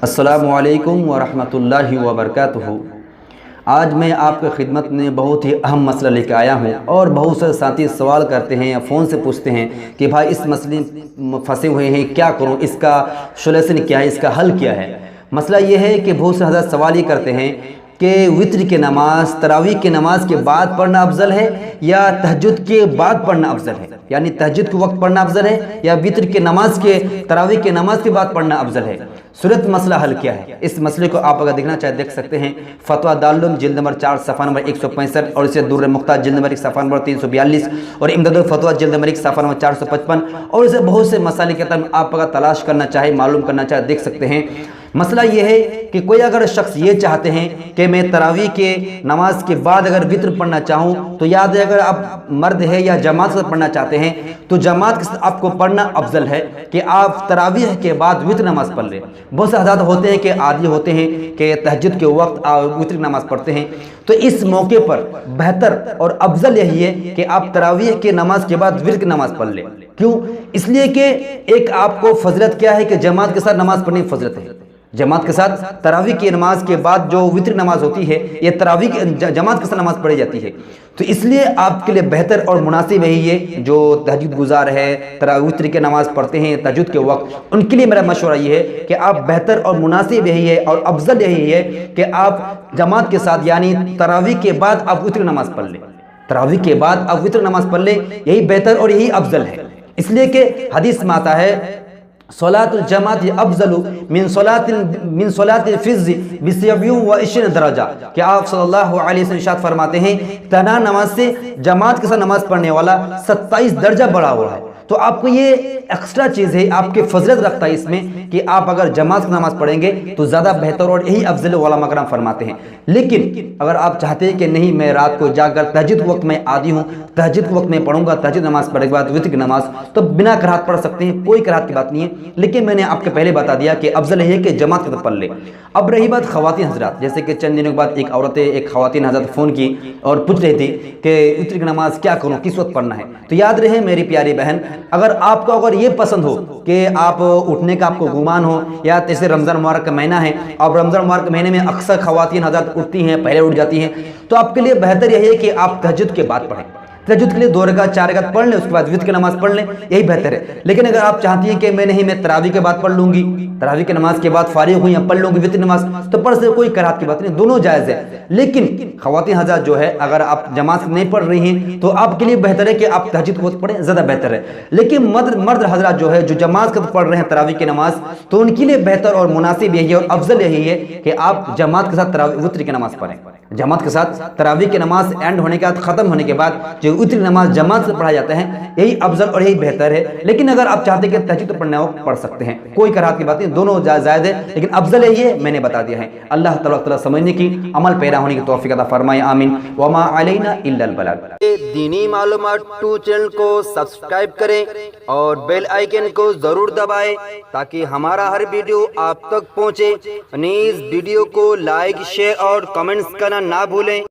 السلام علیکم ورحمۃ اللہ وبرکاتہ۔ آج میں آپ کی خدمت میں بہت ہی اہم مسئلہ لے کے آیا ہوں، اور بہت سے ساتھی سوال کرتے ہیں یا فون سے پوچھتے ہیں کہ بھائی اس مسئلے میں پھنسے ہوئے ہیں، کیا کروں، اس کا سولوشن کیا ہے، اس کا حل کیا ہے۔ مسئلہ یہ ہے کہ بہت سے حضرات سوال یہ کرتے ہیں کہ وتر کی نماز تراویح کی نماز کے بعد پڑھنا افضل ہے یا تہجد کے بعد پڑھنا افضل ہے، یعنی تہجد کے وقت پڑھنا افضل ہے یا وتر کی نماز کے تراویح کی نماز کے بعد پڑھنا افضل ہے۔ صورت مسئلہ حل کیا ہے، اس مسئلے کو آپ اگر دیکھنا چاہے دیکھ سکتے ہیں۔ فتویٰ دارالعلوم جلد نمبر 4 صفحہ نمبر 165، اور اسے در مختار جلد نمبر 1 صفحہ نمبر 342، اور امداد الفتویٰ جلد نمبر 1 صفحہ نمبر 455، اور اسے بہت سے مسائل کے تحت آپ اگر تلاش کرنا چاہے، معلوم کرنا چاہے دیکھ سکتے ہیں۔ مسئلہ یہ ہے کہ کوئی اگر شخص یہ چاہتے ہیں کہ میں تراویح کے نماز کے بعد اگر وتر پڑھنا چاہوں، تو یاد ہے اگر آپ مرد ہے یا جماعت کے ساتھ پڑھنا چاہتے ہیں تو جماعت کے ساتھ آپ کو پڑھنا افضل ہے کہ آپ تراویح کے بعد وتر نماز پڑھ لیں۔ بہت سے حضرات ہوتے ہیں کہ عادی ہوتے ہیں کہ تہجد کے وقت وتر نماز پڑھتے ہیں، تو اس موقع پر بہتر اور افضل یہی ہے کہ آپ تراویح کے نماز کے بعد وتر کی نماز پڑھ لیں۔ کیوں؟ اس لیے کہ ایک آپ کو فضیلت کیا ہے کہ جماعت کے ساتھ نماز پڑھنے کی فضیلت ہے۔ جماعت کے ساتھ تراویح کی نماز کے بعد جو وتر نماز ہوتی ہے، یہ تراویح جماعت کے ساتھ نماز پڑھی جاتی ہے، تو اس لیے آپ کے لیے بہتر اور مناسب یہی ہے جو تہجد گزار ہے، وتر کی نماز پڑھتے ہیں تہجد کے وقت، ان کے لیے میرا مشورہ یہ ہے کہ آپ بہتر اور مناسب یہی ہے اور افضل یہی ہے کہ آپ جماعت کے ساتھ یعنی تراویح کے بعد آپ وتر نماز پڑھ لیں۔ تراویح کے بعد آپ وتر نماز پڑھ لیں، یہی بہتر اور یہی افضل ہے، اس لیے کہ حدیث میں آتا ہے صلاۃ الجماعت افضل من صلاۃ الفذ ب27 درجہ، کہ آپ صلی اللہ علیہ وسلم ارشاد فرماتے ہیں تنہا نماز سے جماعت کے ساتھ نماز پڑھنے والا 27 درجہ بڑھا ہوا ہے۔ تو آپ کو یہ ایکسٹرا چیز ہے، آپ کے فضیلت رکھتا ہے اس میں کہ آپ اگر جماعت کی نماز پڑھیں گے تو زیادہ بہتر اور یہی افضل علماء کرام فرماتے ہیں۔ لیکن اگر آپ چاہتے ہیں کہ نہیں میں رات کو جا کر تہجد کے وقت میں عادی ہوں، تہجد کے وقت میں پڑھوں گا، تہجد نماز پڑھنے کے بعد وتر کی نماز، تو بنا کراہت پڑھ سکتے ہیں، کوئی کراہت کی بات نہیں ہے۔ لیکن میں نے آپ کے پہلے بتا دیا کہ افضل ہے کہ جماعت کے ساتھ پڑھ لیں۔ اب رہی بات خواتین حضرات، جیسے کہ چند دنوں کے بعد ایک خواتین حضرات فون کی اور پوچھ رہی تھی کہ وتر کی نماز کیا کروں، کس وقت پڑھنا ہے۔ تو یاد رہے میری پیاری بہن، اگر آپ کو اگر یہ پسند ہو کہ آپ اٹھنے کا آپ کو گمان ہو، یا جیسے رمضان مبارک کا مہینہ ہے اور رمضان مبارک کے مہینے میں اکثر خواتین حضرات اٹھتی ہیں، پہلے اٹھ جاتی ہیں، تو آپ کے لیے بہتر یہی ہے کہ آپ تہجد کے بعد پڑھیں۔ تہجد کے لیے 2 رکعت 4 رکعت پڑھ لیں، اس کے بعد وتر کی نماز پڑھ لیں، یہی بہتر ہے۔ لیکن اگر آپ چاہتی ہیں کہ میں تراویح کے بعد پڑھ لوں گی، تراویح کی نماز کے بعد فارغ ہوئی پڑھ لوں گی وتر نماز، تو پڑھ سے کوئی کراہت کی بات نہیں، دونوں جائز ہے۔ لیکن خواتین حضرات جو ہے اگر آپ جماعت نہیں پڑھ رہی ہیں تو آپ کے لیے بہتر ہے کہ آپ تہجد کو پڑھیں، زیادہ بہتر ہے۔ لیکن مرد حضرات جو ہے جو جماعت کے پڑھ رہے ہیں تراویح کی نماز، تو ان کے لیے بہتر اور مناسب یہی ہے اور افضل یہی ہے کہ آپ جماعت کے ساتھ وتر کی نماز پڑھیں۔ جماعت کے ساتھ تراویح کی نماز اینڈ ہونے کے بعد، ختم ہونے کے بعد جو وتر نماز جماعت سے پڑھا جاتا ہے، یہی افضل اور یہی بہتر ہے۔ لیکن اگر آپ چاہتے ہیں کہ تہجد پڑھنا ہو پڑھ سکتے ہیں، کوئی کراہت کی بات نہیں، دونوں جائز ہے، لیکن افضل ہے یہ میں نے بتا دیا ہے۔ اللہ تعالیٰ سمجھنے کی، عمل پیرا ہونے کی توفیق عطا فرمائے، آمین۔ وما علینا الا البلاغ۔ دینی معلومات 2 چینل کو سبسکرائب کریں اور بیل آئیکن کو ضرور دبائیں تاکہ ہمارا ہر ویڈیو آپ تک پہنچے۔ نیز ویڈیو کو لائک، شیئر اور کمنٹس کرنا نہ بھولیں۔